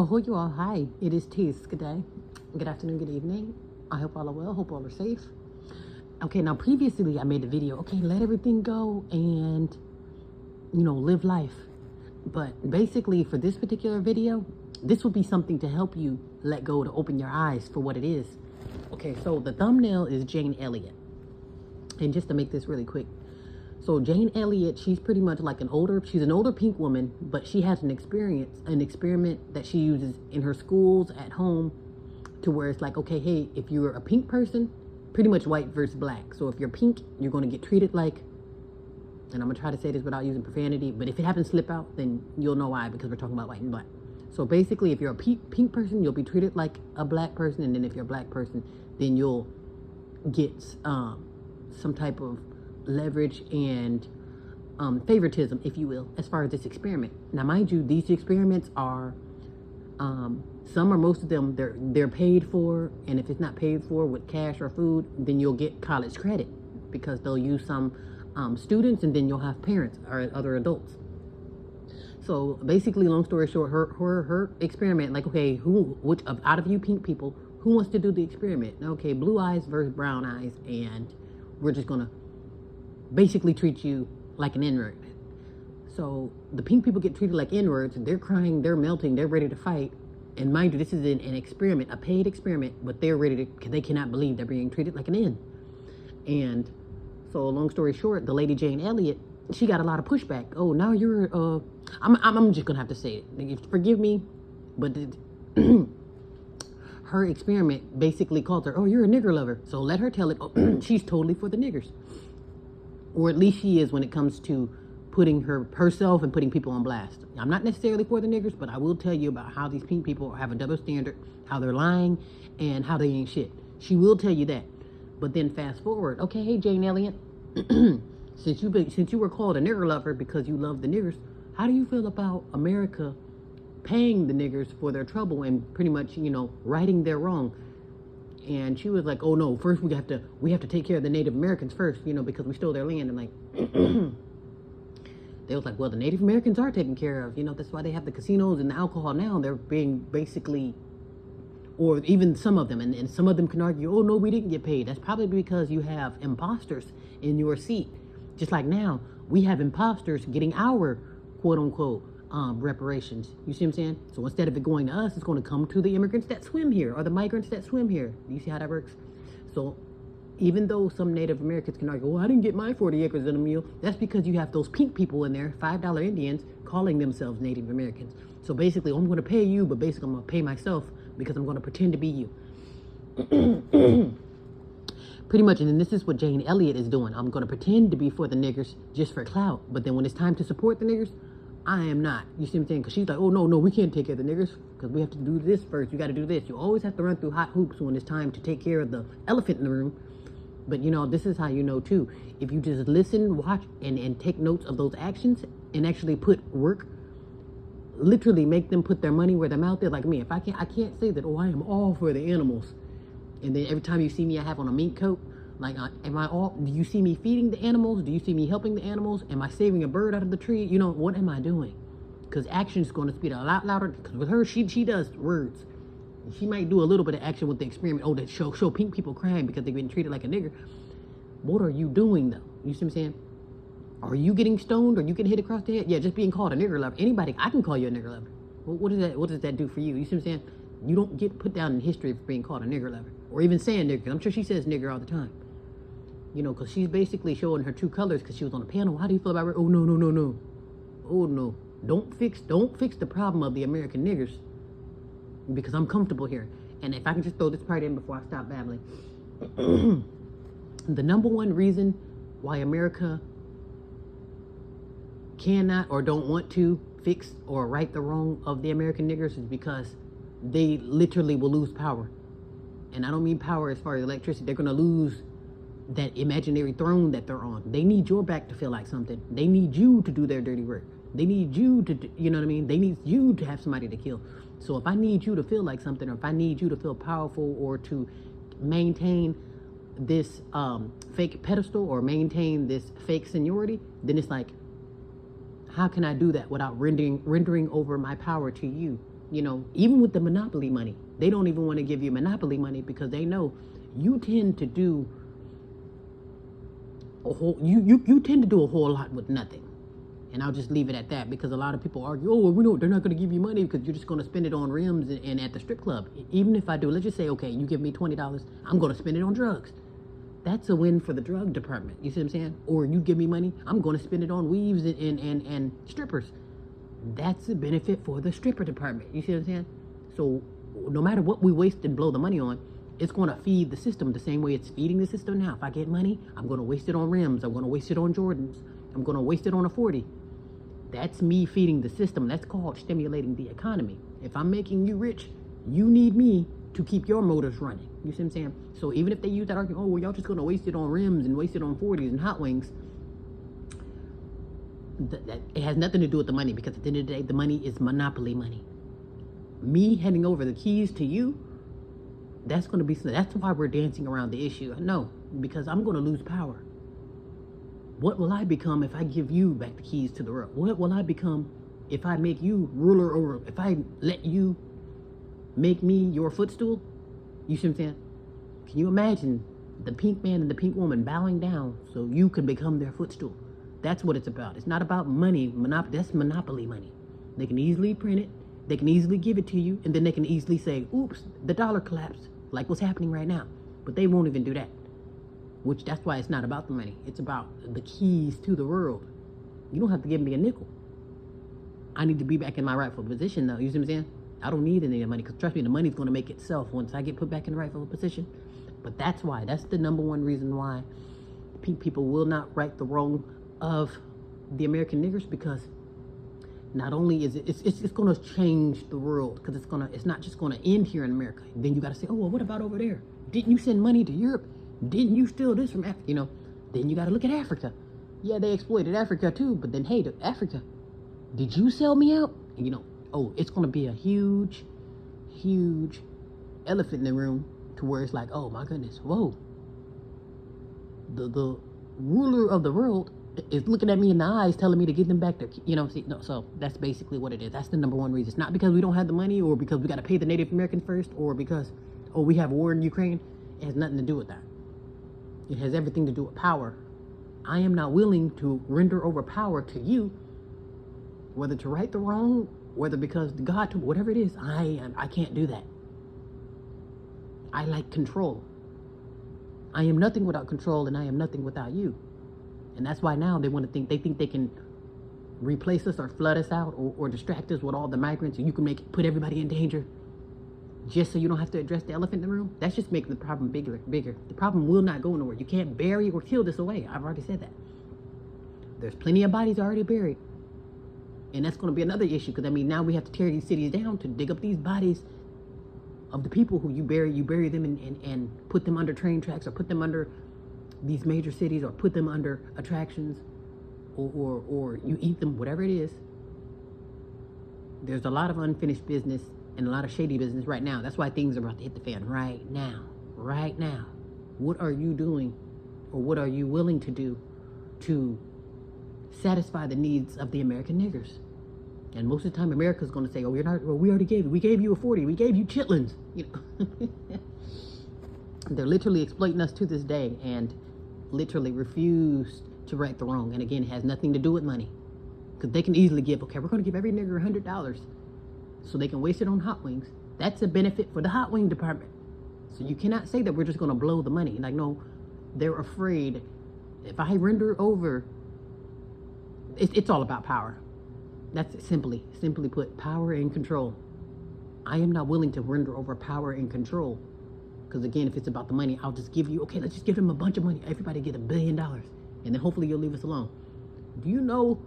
Oh, you all. Hi. It is Tease. Good day. Good afternoon. Good evening. I hope all are well. Hope all are safe. Okay, now previously I made a video. Okay, let everything go and, live life. But basically for this particular video, this will be something to help you let go, to open your eyes for what it is. Okay, so the thumbnail is Jane Elliott. And just to make this really quick. So Jane Elliott, she's pretty much like she's an older pink woman, but she has an experiment that she uses in her schools, at home, to where it's like, okay, hey, if you're a pink person, pretty much white versus black. So if you're pink, you're going to get treated like, and I'm going to try to say this without using profanity, but if it happens to slip out, then you'll know why, because we're talking about white and black. So basically, if you're a pink person, you'll be treated like a black person, and then if you're a black person, then you'll get some type of leverage and favoritism, if you will, as far as this experiment. Now, mind you, these experiments are some or most of them they're paid for, and if it's not paid for with cash or food, then you'll get college credit, because they'll use some students, and then you'll have parents or other adults. So basically, long story short, her experiment, like, okay, which out of you pink people, who wants to do the experiment? Okay, blue eyes versus brown eyes, and we're just gonna basically treat you like an N-word. So the pink people get treated like N-words. They're crying, they're melting, they're ready to fight. And mind you, this is an experiment, a paid experiment, but they're ready to, they cannot believe they're being treated like an N. And so long story short, the lady Jane Elliott, she got a lot of pushback. Oh, now you're, I'm just gonna have to say it. Forgive me, but her experiment basically calls her, oh, you're a nigger lover. So let her tell it. Oh, she's totally for the niggers. Or at least she is when it comes to putting herself and putting people on blast. I'm not necessarily for the niggers, but I will tell you about how these pink people have a double standard, how they're lying, and how they ain't shit. She will tell you that. But then fast forward. Okay, hey, Jane Elliott, since you were called a nigger lover because you love the niggers, how do you feel about America paying the niggers for their trouble and pretty much, righting their wrong? And she was like, oh no, first we have to take care of the Native Americans first, because we stole their land. And like, they was like, well, the Native Americans are taken care of. That's why they have the casinos and the alcohol now. They're being basically, or even some of them, and some of them can argue, oh no, we didn't get paid. That's probably because you have imposters in your seat. Just like now, we have imposters getting our quote unquote reparations. You see what I'm saying? So instead of it going to us, it's going to come to the immigrants that swim here, or the migrants that swim here. Do you see how that works? So even though some Native Americans can argue, well, I didn't get my 40 acres and a mule, that's because you have those pink people in there, $5 Indians, calling themselves Native Americans. So basically, I'm going to pay you, but basically I'm going to pay myself because I'm going to pretend to be you. Pretty much, and then this is what Jane Elliott is doing. I'm going to pretend to be for the niggers just for clout, but then when it's time to support the niggers, I am not. You see what I'm saying? Because she's like, oh, no, we can't take care of the niggers because we have to do this first. You got to do this. You always have to run through hot hoops when it's time to take care of the elephant in the room. But, this is how you know, too. If you just listen, watch, and take notes of those actions and actually put work, literally make them put their money where their mouth is. Like me, if I can't say that, oh, I am all for the animals. And then every time you see me, I have on a mink coat. Like, do you see me feeding the animals? Do you see me helping the animals? Am I saving a bird out of the tree? What am I doing? Because action is going to speak a lot louder. Because with her, she does words. She might do a little bit of action with the experiment. Oh, that show pink people crying because they've been treated like a nigger. What are you doing, though? You see what I'm saying? Are you getting stoned? Or you getting hit across the head? Yeah, just being called a nigger lover. Anybody, I can call you a nigger lover. What does that do for you? You see what I'm saying? You don't get put down in history for being called a nigger lover. Or even saying nigger. I'm sure she says nigger all the time. Because she's basically showing her true colors because she was on a panel. How do you feel about her? Oh, no. Oh, no. Don't fix the problem of the American niggers because I'm comfortable here. And if I can just throw this part in before I stop babbling. The number one reason why America cannot or don't want to fix or right the wrong of the American niggers is because they literally will lose power. And I don't mean power as far as electricity. They're going to lose that imaginary throne that they're on. They need your back to feel like something. They need you to do their dirty work. They need you to, you know what I mean? They need you to have somebody to kill. So if I need you to feel like something, or if I need you to feel powerful, or to maintain this fake pedestal, or maintain this fake seniority, then it's like, how can I do that without rendering over my power to you? You know, even with the monopoly money, they don't even want to give you monopoly money because they know you tend to do you tend to do a whole lot with nothing. And I'll just leave it at that because a lot of people argue, oh, well, we know they're not going to give you money because you're just going to spend it on rims and at the strip club. Even if I do, let's just say, okay, you give me $20, I'm going to spend it on drugs. That's a win for the drug department. You see what I'm saying? Or you give me money, I'm going to spend it on weaves and strippers. That's a benefit for the stripper department. You see what I'm saying? So no matter what we waste and blow the money on, it's going to feed the system the same way it's feeding the system now. If I get money, I'm going to waste it on rims. I'm going to waste it on Jordans. I'm going to waste it on a 40. That's me feeding the system. That's called stimulating the economy. If I'm making you rich, you need me to keep your motors running. You see what I'm saying? So even if they use that argument, oh, well, y'all just going to waste it on rims and waste it on 40s and hot wings, that it has nothing to do with the money, because at the end of the day, the money is monopoly money. Me handing over the keys to you, that's why we're dancing around the issue. No, because I'm going to lose power. What will I become if I give you back the keys to the world? What will I become if I make you ruler over, if I let you make me your footstool? You see what I'm saying? Can you imagine the pink man and the pink woman bowing down so you can become their footstool? That's what it's about. It's not about money. That's monopoly money. They can easily print it. They can easily give it to you. And then they can easily say, oops, the dollar collapsed, like what's happening right now. But they won't even do that. That's why it's not about the money. It's about the keys to the world. You don't have to give me a nickel. I need to be back in my rightful position, though. You see what I'm saying? I don't need any money, because trust me, the money's going to make itself once I get put back in the rightful position. But that's the number one reason why people will not right the wrong of the American niggers, because not only is it's going to change the world, because it's not just going to end here in America. Then you got to say, oh, well, what about over there? Didn't you send money to Europe? Didn't you steal this from Africa? You know, then you got to look at Africa. Yeah, they exploited Africa too, but then, hey, Africa, did you sell me out? And, you know, oh, it's going to be a huge, huge elephant in the room, to where it's like, oh my goodness, whoa. The ruler of the world is looking at me in the eyes, telling me to give them back their, so that's basically what it is. That's the number one reason. It's not because we don't have the money, or because we got to pay the Native Americans first, or because, oh, we have a war in Ukraine. It has nothing to do with that. It has everything to do with power. I am not willing to render over power to you, whether to right the wrong, whether because God, whatever it is, I can't do that. I like control. I am nothing without control, and I am nothing without you. And that's why now they think they can replace us or flood us out, or distract us with all the migrants, and you can put everybody in danger just so you don't have to address the elephant in the room. That's just making the problem bigger. The problem will not go nowhere. You can't bury or kill this away. I've already said that. There's plenty of bodies already buried. And that's going to be another issue, because now we have to tear these cities down to dig up these bodies of the people who you bury them and put them under train tracks, or put them under these major cities, or put them under attractions, or you eat them, whatever it is. There's a lot of unfinished business and a lot of shady business right now. That's why things are about to hit the fan right now. What are you doing, or what are you willing to do to satisfy the needs of the American niggers? And most of the time, America's going to say, oh, we already gave you. We gave you a 40. We gave you chitlins. They're literally exploiting us to this day, and literally refuse to right the wrong. And again, it has nothing to do with money, because they can easily give, okay, we're going to give every nigger $100 so they can waste it on hot wings. That's a benefit for the hot wing department. So you cannot say that we're just going to blow the money. Like, no, they're afraid. If I render over, it's all about power. That's simply put, power and control. I am not willing to render over power and control, because again, if it's about the money, I'll just give you, okay, let's just give them a bunch of money. Everybody get $1 billion, and then hopefully you'll leave us alone. Do you know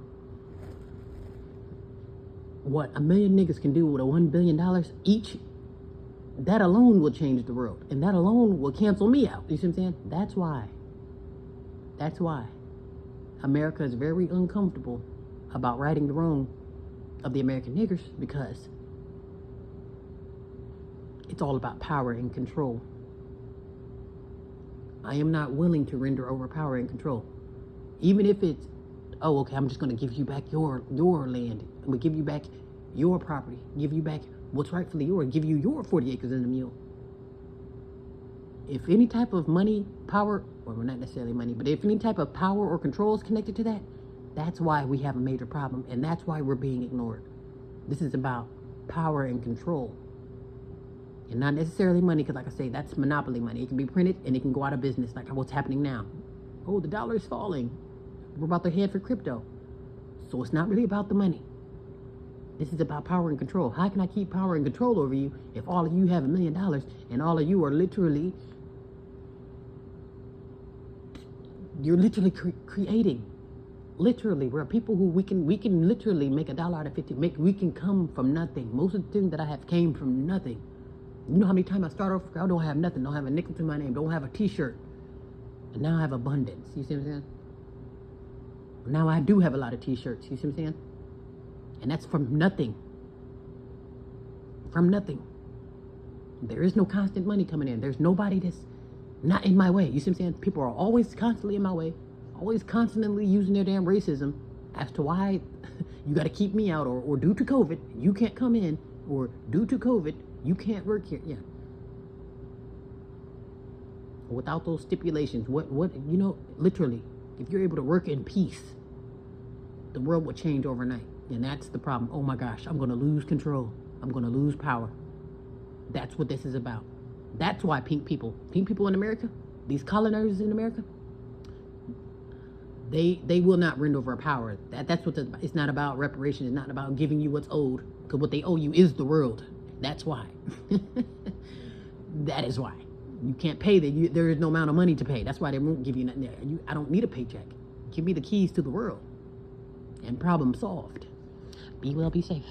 what 1 million niggas can do with a $1 billion each? That alone will change the world, and that alone will cancel me out. You see what I'm saying? That's why America is very uncomfortable about righting the wrong of the American niggers, because it's all about power and control. I am not willing to render over power and control. Even if it's, I'm just going to give you back your land. I'm going to give you back your property, give you back what's rightfully yours, give you your 40 acres and a mule. If any type of money, power, or not necessarily money, but if any type of power or control is connected to that, that's why we have a major problem, and that's why we're being ignored. This is about power and control, and not necessarily money, because like I say, that's monopoly money. It can be printed and it can go out of business, like what's happening now. Oh, the dollar is falling. We're about to head for crypto. So it's not really about the money. This is about power and control. How can I keep power and control over you if all of you have $1 million and all of you are literally, you're literally creating, literally, we're people who we can literally make $1 out of 50. We can come from nothing. Most of the things that I have came from nothing. You know how many times I start off, I don't have nothing, don't have a nickel to my name, don't have a t-shirt, and now I have abundance. You see what I'm saying? Now I do have a lot of t-shirts. You see what I'm saying? And that's from nothing. From nothing. There is no constant money coming in. There's nobody that's not in my way. You see what I'm saying? People are always constantly in my way, always constantly using their damn racism as to why you got to keep me out, or due to COVID, you can't come in, or due to COVID, you can't work here. Yeah. Without those stipulations, what, you know, literally, if you're able to work in peace, the world will change overnight. And that's the problem. Oh my gosh, I'm going to lose control. I'm going to lose power. That's what this is about. That's why pink people in America, these colonizers in America, they will not rend over power. That's what it's not about reparations. It's not about giving you what's owed, because what they owe you is the world. That's why. That is why. You can't pay that. There is no amount of money to pay. That's why they won't give you nothing. I don't need a paycheck. Give me the keys to the world. And problem solved. Be well, be safe.